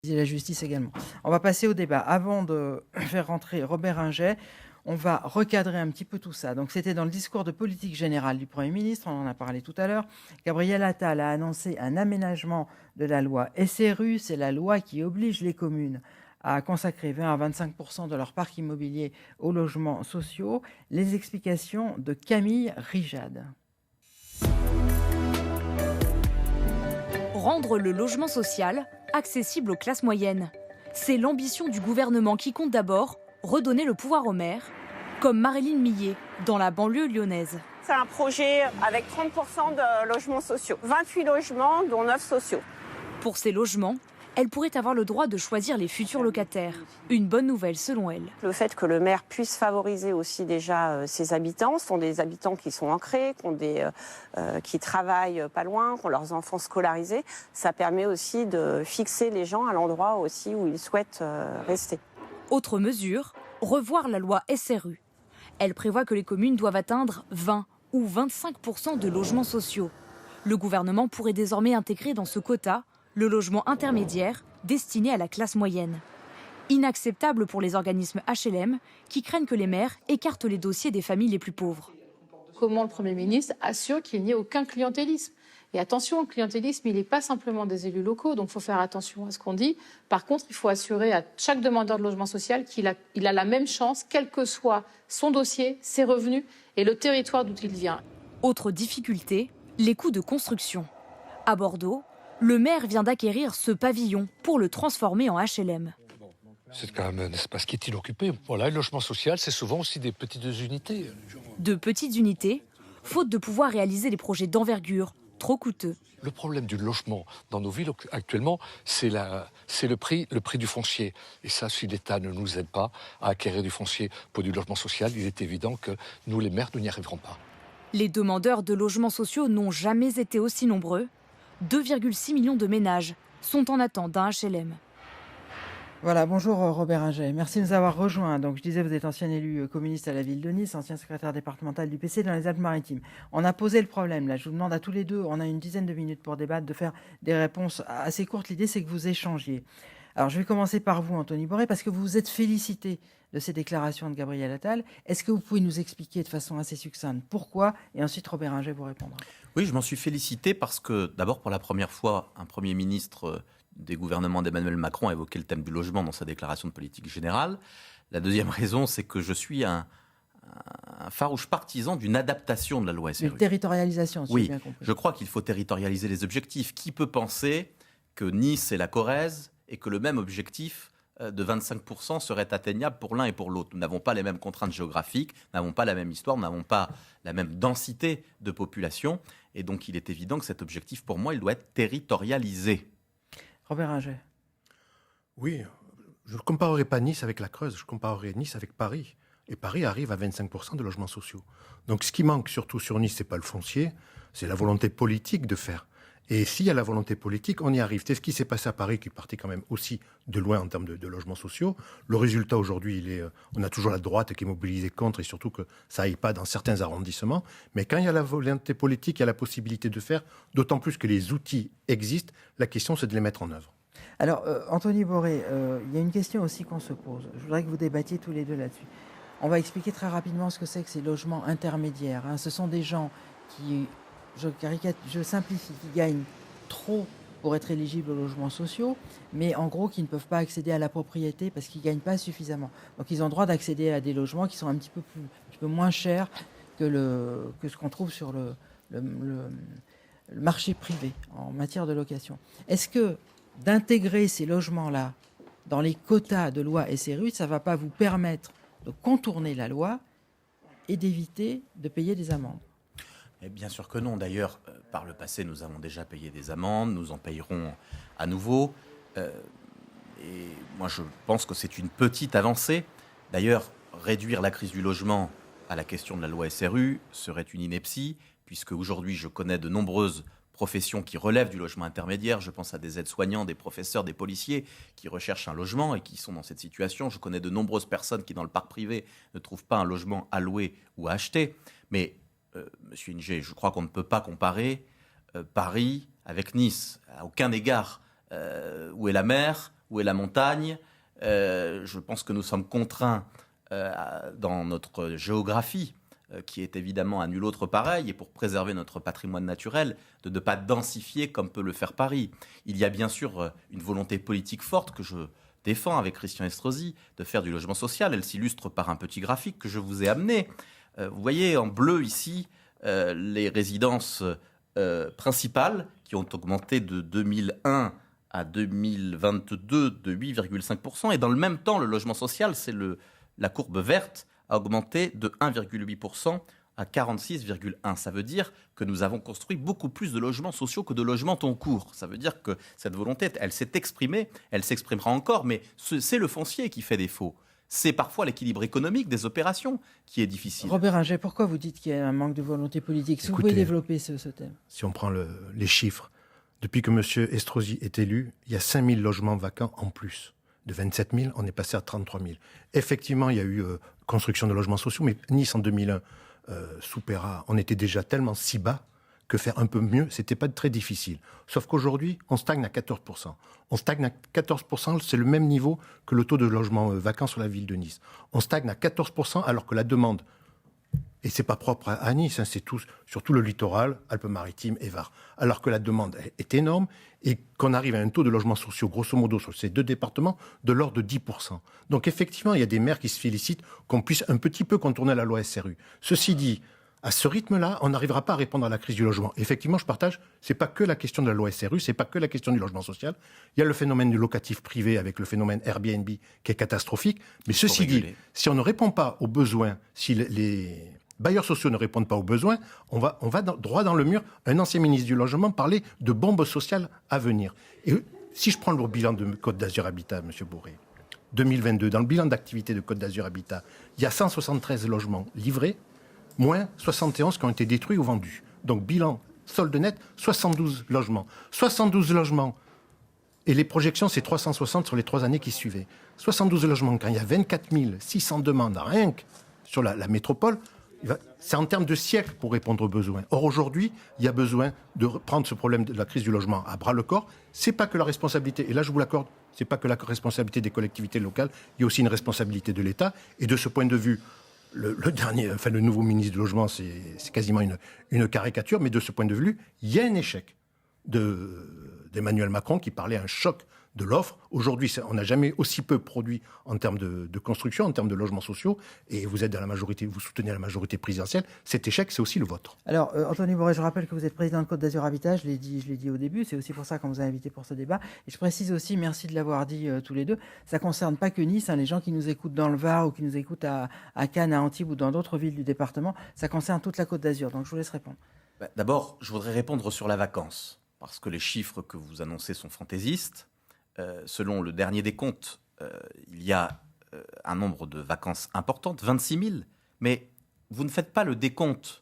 Et la justice également. On va passer au débat. Avant de faire rentrer Robert Ingey, on va recadrer un petit peu tout ça. Donc, c'était dans le discours de politique générale du Premier ministre, on en a parlé tout à l'heure. Gabriel Attal a annoncé un aménagement de la loi SRU, c'est la loi qui oblige les communes à consacrer 20 à 25% de leur parc immobilier aux logements sociaux. Les explications de Camille Rijad. Rendre le logement social accessible aux classes moyennes. C'est l'ambition du gouvernement qui compte d'abord redonner le pouvoir aux maires, comme Maréline Millet, dans la banlieue lyonnaise. C'est un projet avec 30% de logements sociaux. 28 logements, dont 9 sociaux. Pour ces logements, elle pourrait avoir le droit de choisir les futurs locataires. Une bonne nouvelle selon elle. Le fait que le maire puisse favoriser aussi déjà ses habitants, ce sont des habitants qui sont ancrés, qui travaillent pas loin, qui ont leurs enfants scolarisés, ça permet aussi de fixer les gens à l'endroit aussi où ils souhaitent rester. Autre mesure, revoir la loi SRU. Elle prévoit que les communes doivent atteindre 20 ou 25% de logements sociaux. Le gouvernement pourrait désormais intégrer dans ce quota le logement intermédiaire destiné à la classe moyenne. Inacceptable pour les organismes HLM qui craignent que les maires écartent les dossiers des familles les plus pauvres. Comment le Premier ministre assure qu'il n'y ait aucun clientélisme? Et attention, le clientélisme, il n'est pas simplement des élus locaux, donc il faut faire attention à ce qu'on dit. Par contre, il faut assurer à chaque demandeur de logement social qu'il a la même chance, quel que soit son dossier, ses revenus et le territoire d'où il vient. Autre difficulté, les coûts de construction. À Bordeaux, le maire vient d'acquérir ce pavillon pour le transformer en HLM. C'est quand même un espace qui est inoccupé. Voilà, le logement social, c'est souvent aussi des petites unités. De petites unités, faute de pouvoir réaliser des projets d'envergure, trop coûteux. Le problème du logement dans nos villes actuellement, c'est le prix du foncier. Et ça, si l'État ne nous aide pas à acquérir du foncier pour du logement social, il est évident que nous, les maires, nous n'y arriverons pas. Les demandeurs de logements sociaux n'ont jamais été aussi nombreux. 2,6 millions de ménages sont en attente d'un HLM. Voilà, bonjour Robert Ingey. Merci de nous avoir rejoints. Donc, je disais, vous êtes ancien élu communiste à la ville de Nice, ancien secrétaire départemental du PC dans les Alpes-Maritimes. On a posé le problème, là. Je vous demande à tous les deux, on a une dizaine de minutes pour débattre, de faire des réponses assez courtes. L'idée, c'est que vous échangiez. Alors, je vais commencer par vous, Anthony Boré, parce que vous vous êtes félicité de ces déclarations de Gabriel Attal. Est-ce que vous pouvez nous expliquer de façon assez succincte pourquoi? Et ensuite, Robert Ingey vous répondra. Oui, je m'en suis félicité parce que, d'abord, pour la première fois, un Premier ministre des gouvernements d'Emmanuel Macron a évoqué le thème du logement dans sa déclaration de politique générale. La deuxième raison, c'est que je suis un farouche partisan d'une adaptation de la loi SRU. Une territorialisation, si j'ai bien compris. Je crois qu'il faut territorialiser les objectifs. Qui peut penser que Nice et la Corrèze et que le même objectif de 25% serait atteignable pour l'un et pour l'autre? Nous n'avons pas les mêmes contraintes géographiques, nous n'avons pas la même histoire, nous n'avons pas la même densité de population. Et donc, il est évident que cet objectif, pour moi, il doit être territorialisé. Robert Ingey. Oui, je ne comparerai pas Nice avec la Creuse, je comparerai Nice avec Paris. Et Paris arrive à 25% de logements sociaux. Donc ce qui manque surtout sur Nice, ce n'est pas le foncier, c'est la volonté politique de faire. Et s'il y a la volonté politique, on y arrive. C'est ce qui s'est passé à Paris, qui partait quand même aussi de loin en termes de logements sociaux. Le résultat aujourd'hui, on a toujours la droite qui est mobilisée contre, et surtout que ça n'aille pas dans certains arrondissements. Mais quand il y a la volonté politique, il y a la possibilité de faire, d'autant plus que les outils existent, la question c'est de les mettre en œuvre. Alors, Anthony Boré, il y a une question aussi qu'on se pose. Je voudrais que vous débattiez tous les deux là-dessus. On va expliquer très rapidement ce que c'est que ces logements intermédiaires. Ce sont des gens qui, je simplifie, qui gagnent trop pour être éligibles aux logements sociaux, mais en gros qui ne peuvent pas accéder à la propriété parce qu'ils ne gagnent pas suffisamment. Donc ils ont le droit d'accéder à des logements qui sont un petit peu moins chers que ce qu'on trouve sur le marché privé en matière de location. Est-ce que d'intégrer ces logements-là dans les quotas de loi SRU, ça ne va pas vous permettre de contourner la loi et d'éviter de payer des amendes? Et bien sûr que non. D'ailleurs, par le passé, nous avons déjà payé des amendes, nous en payerons à nouveau. Et moi, je pense que c'est une petite avancée. D'ailleurs, réduire la crise du logement à la question de la loi SRU serait une ineptie, puisque aujourd'hui, je connais de nombreuses professions qui relèvent du logement intermédiaire. Je pense à des aides-soignants, des professeurs, des policiers qui recherchent un logement et qui sont dans cette situation. Je connais de nombreuses personnes qui, dans le parc privé, ne trouvent pas un logement à louer ou à acheter. Mais, Monsieur Ingey, je crois qu'on ne peut pas comparer Paris avec Nice. À aucun égard. Où est la mer? où est la montagne. Je pense que nous sommes contraints dans notre géographie, qui est évidemment à nul autre pareil, et pour préserver notre patrimoine naturel, de ne pas densifier comme peut le faire Paris. Il y a bien sûr une volonté politique forte que je défends avec Christian Estrosi, de faire du logement social. Elle s'illustre par un petit graphique que je vous ai amené. Vous voyez en bleu ici les résidences principales qui ont augmenté de 2001 à 2022 de 8,5%. Et dans le même temps, le logement social, c'est la courbe verte, a augmenté de 1,8% à 46,1%. Ça veut dire que nous avons construit beaucoup plus de logements sociaux que de logements en cours. Ça veut dire que cette volonté, elle s'est exprimée, elle s'exprimera encore, mais c'est le foncier qui fait défaut. C'est parfois l'équilibre économique des opérations qui est difficile. Robert Inger, pourquoi vous dites qu'il y a un manque de volonté politique? Si vous pouvez développer ce thème. Si on prend les chiffres, depuis que M. Estrosi est élu, il y a 5 000 logements vacants en plus. De 27 000, on est passé à 33 000. Effectivement, il y a eu construction de logements sociaux, mais Nice en 2001, sous Perra, on était déjà tellement si bas que faire un peu mieux, c'était pas très difficile. Sauf qu'aujourd'hui, on stagne à 14%. On stagne à 14%, c'est le même niveau que le taux de logements vacants sur la ville de Nice. On stagne à 14% alors que la demande, et c'est pas propre à Nice, hein, c'est sur tout le littoral, Alpes-Maritimes et Var, alors que la demande est énorme et qu'on arrive à un taux de logements sociaux, grosso modo, sur ces deux départements, de l'ordre de 10%. Donc effectivement, il y a des maires qui se félicitent qu'on puisse un petit peu contourner la loi SRU. Ceci dit, à ce rythme-là, on n'arrivera pas à répondre à la crise du logement. Effectivement, je partage, c'est pas que la question de la loi SRU, c'est pas que la question du logement social. Il y a le phénomène du locatif privé avec le phénomène Airbnb qui est catastrophique. Mais ceci dit, si on ne répond pas aux besoins, si les bailleurs sociaux ne répondent pas aux besoins, on va droit dans le mur. Un ancien ministre du Logement parlait de bombes sociales à venir. Et si je prends le bilan de Côte d'Azur Habitat, M. Bourré, 2022, dans le bilan d'activité de Côte d'Azur Habitat, il y a 173 logements livrés, moins 71 qui ont été détruits ou vendus. Donc bilan, solde net, 72 logements. 72 logements. Et les projections, c'est 360 sur les 3 années qui suivaient. 72 logements, quand il y a 24 600 demandes, rien que sur la métropole, c'est en termes de siècles pour répondre aux besoins. Or, aujourd'hui, il y a besoin de prendre ce problème de la crise du logement à bras-le-corps. C'est pas que la responsabilité, et là je vous l'accorde, c'est pas que la responsabilité des collectivités locales, il y a aussi une responsabilité de l'État. Et de ce point de vue, le nouveau ministre du Logement, c'est quasiment une caricature, mais de ce point de vue, il y a un échec d'Emmanuel Macron qui parlait un choc de l'offre. Aujourd'hui, on n'a jamais aussi peu produit en termes de construction, en termes de logements sociaux, et vous êtes dans la majorité, vous soutenez la majorité présidentielle. Cet échec, c'est aussi le vôtre. Alors, Anthony Bourré, je rappelle que vous êtes président de Côte d'Azur Habitat, je l'ai dit au début, c'est aussi pour ça qu'on vous a invité pour ce débat. Et je précise aussi, merci de l'avoir dit tous les deux, ça ne concerne pas que Nice, hein, les gens qui nous écoutent dans le Var ou qui nous écoutent à Cannes, à Antibes ou dans d'autres villes du département, ça concerne toute la Côte d'Azur. Donc je vous laisse répondre. D'abord, je voudrais répondre sur la vacance, parce que les chiffres que vous annoncez sont fantaisistes. Selon le dernier décompte, il y a un nombre de vacances importantes, 26 000, mais vous ne faites pas le décompte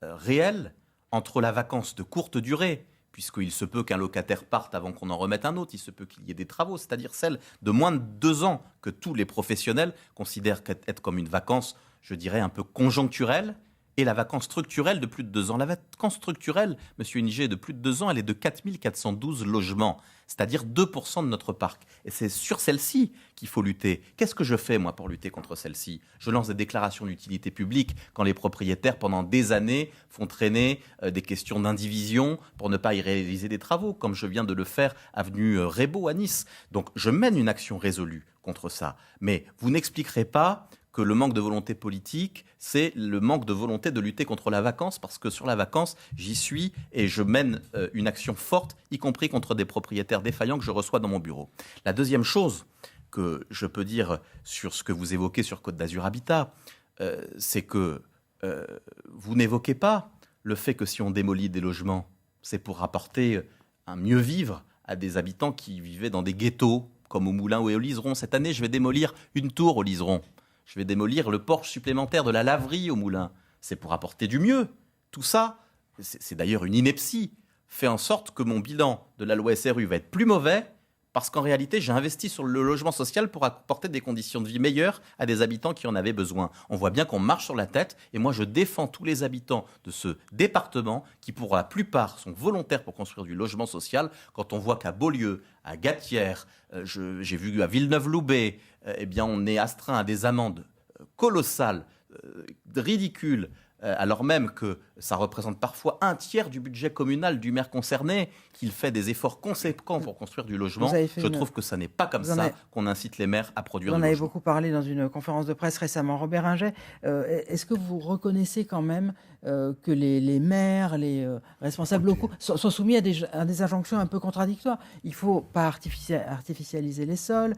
réel entre la vacance de courte durée, puisqu'il se peut qu'un locataire parte avant qu'on en remette un autre, il se peut qu'il y ait des travaux, c'est-à-dire celle de moins de 2 ans que tous les professionnels considèrent être comme une vacance, je dirais, un peu conjoncturelle, et la vacance structurelle de plus de 2 ans. La vacance structurelle, M. Niger, de plus de 2 ans, elle est de 4 412 logements, c'est-à-dire 2% de notre parc. Et c'est sur celle-ci qu'il faut lutter. Qu'est-ce que je fais, moi, pour lutter contre celle-ci? Je lance des déclarations d'utilité publique quand les propriétaires, pendant des années, font traîner des questions d'indivision pour ne pas y réaliser des travaux, comme je viens de le faire avenue Rébaud à Nice. Donc, je mène une action résolue contre ça. Mais vous n'expliquerez pas que le manque de volonté politique, c'est le manque de volonté de lutter contre la vacance, parce que sur la vacance, j'y suis et je mène une action forte, y compris contre des propriétaires défaillants que je reçois dans mon bureau. La deuxième chose que je peux dire sur ce que vous évoquez sur Côte d'Azur Habitat, c'est que vous n'évoquez pas le fait que si on démolit des logements, c'est pour apporter un mieux vivre à des habitants qui vivaient dans des ghettos, comme au Moulin ou au Liseron. Cette année, je vais démolir une tour au Liseron. Je vais démolir le porche supplémentaire de la laverie au Moulin. C'est pour apporter du mieux. Tout ça, c'est d'ailleurs une ineptie, fait en sorte que mon bilan de la loi SRU va être plus mauvais, Parce qu'en réalité, j'ai investi sur le logement social pour apporter des conditions de vie meilleures à des habitants qui en avaient besoin. On voit bien qu'on marche sur la tête et moi je défends tous les habitants de ce département qui pour la plupart sont volontaires pour construire du logement social. Quand on voit qu'à Beaulieu, à Gatières, j'ai vu à Villeneuve-Loubet, eh bien on est astreint à des amendes colossales, ridicules, alors même que ça représente parfois un tiers du budget communal du maire concerné, qu'il fait des efforts conséquents pour construire du logement. Je trouve que ça n'est pas comme ça qu'on incite les maires à produire du logement. Vous en avez beaucoup parlé dans une conférence de presse récemment. Robert Ringet, est-ce que vous reconnaissez quand même que les maires, les responsables locaux sont soumis à des injonctions un peu contradictoires? Il ne faut pas artificialiser les sols,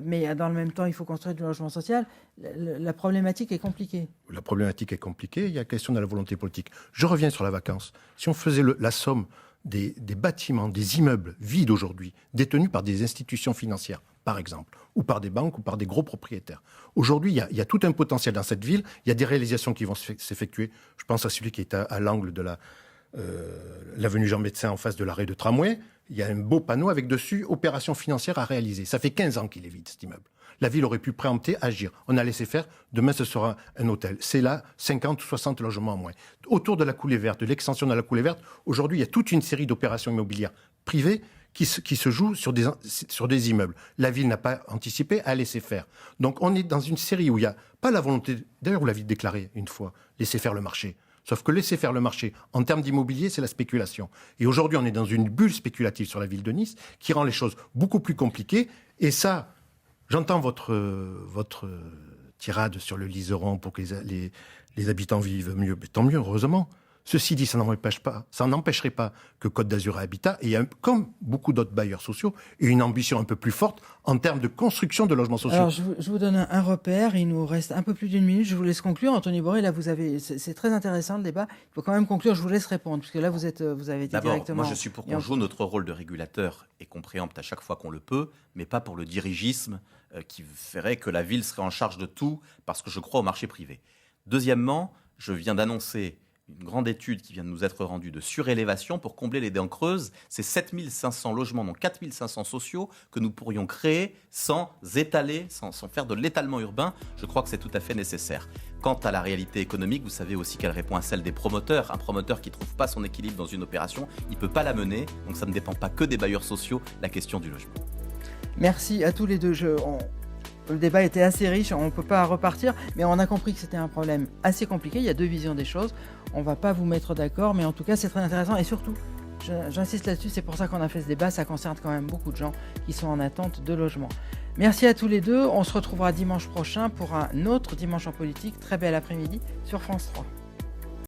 mais dans le même temps, il faut construire du logement social. La problématique est compliquée. La problématique est compliquée. Il y a question de la volonté politique. Je reviens sur la vacance. Si on faisait la somme des bâtiments, des immeubles vides aujourd'hui, détenus par des institutions financières, par exemple, ou par des banques, ou par des gros propriétaires. Aujourd'hui, il y a tout un potentiel dans cette ville. Il y a des réalisations qui vont s'effectuer. Je pense à celui qui est à l'angle de l'avenue Jean Médecin en face de l'arrêt de tramway. Il y a un beau panneau avec dessus « Opération financière à réaliser ». Ça fait 15 ans qu'il est vide, cet immeuble. La ville aurait pu préempter, agir. On a laissé faire. Demain, ce sera un hôtel. C'est là 50 ou 60 logements en moins. Autour de la coulée verte, de l'extension de la coulée verte, aujourd'hui, il y a toute une série d'opérations immobilières privées qui se jouent sur des immeubles. La ville n'a pas anticipé, a laissé faire. Donc on est dans une série où il n'y a pas la volonté... D'ailleurs, vous l'avez déclaré une fois, laisser faire le marché. Sauf que laisser faire le marché, en termes d'immobilier, c'est la spéculation. Et aujourd'hui, on est dans une bulle spéculative sur la ville de Nice qui rend les choses beaucoup plus compliquées. Et ça... J'entends votre tirade sur le liseron pour que les habitants vivent mieux. Mais tant mieux, heureusement. Ceci dit, ça n'empêcherait pas que Côte d'Azur Habitat, et comme beaucoup d'autres bailleurs sociaux, ait une ambition un peu plus forte en termes de construction de logements sociaux. Alors, je vous donne un repère. Il nous reste un peu plus d'une minute. Je vous laisse conclure. Anthony Boré, là, c'est très intéressant le débat. Il faut quand même conclure. Je vous laisse répondre, puisque là, vous avez été D'abord, directement... moi, je suis pour qu'on joue notre rôle de régulateur et qu'on préempte à chaque fois qu'on le peut, mais pas pour le dirigisme qui ferait que la ville serait en charge de tout, parce que je crois au marché privé. Deuxièmement, je viens d'annoncer une grande étude qui vient de nous être rendue de surélévation pour combler les dents creuses. C'est 7500 logements, donc 4500 sociaux, que nous pourrions créer sans étaler, sans faire de l'étalement urbain. Je crois que c'est tout à fait nécessaire. Quant à la réalité économique, vous savez aussi qu'elle répond à celle des promoteurs. Un promoteur qui ne trouve pas son équilibre dans une opération, il ne peut pas la mener. Donc ça ne dépend pas que des bailleurs sociaux, la question du logement. Merci à tous les deux. Le débat était assez riche, on ne peut pas repartir, mais on a compris que c'était un problème assez compliqué. Il y a deux visions des choses. On ne va pas vous mettre d'accord, mais en tout cas, c'est très intéressant. Et surtout, j'insiste là-dessus, c'est pour ça qu'on a fait ce débat. Ça concerne quand même beaucoup de gens qui sont en attente de logement. Merci à tous les deux. On se retrouvera dimanche prochain pour un autre Dimanche en politique. Très bel après-midi sur France 3.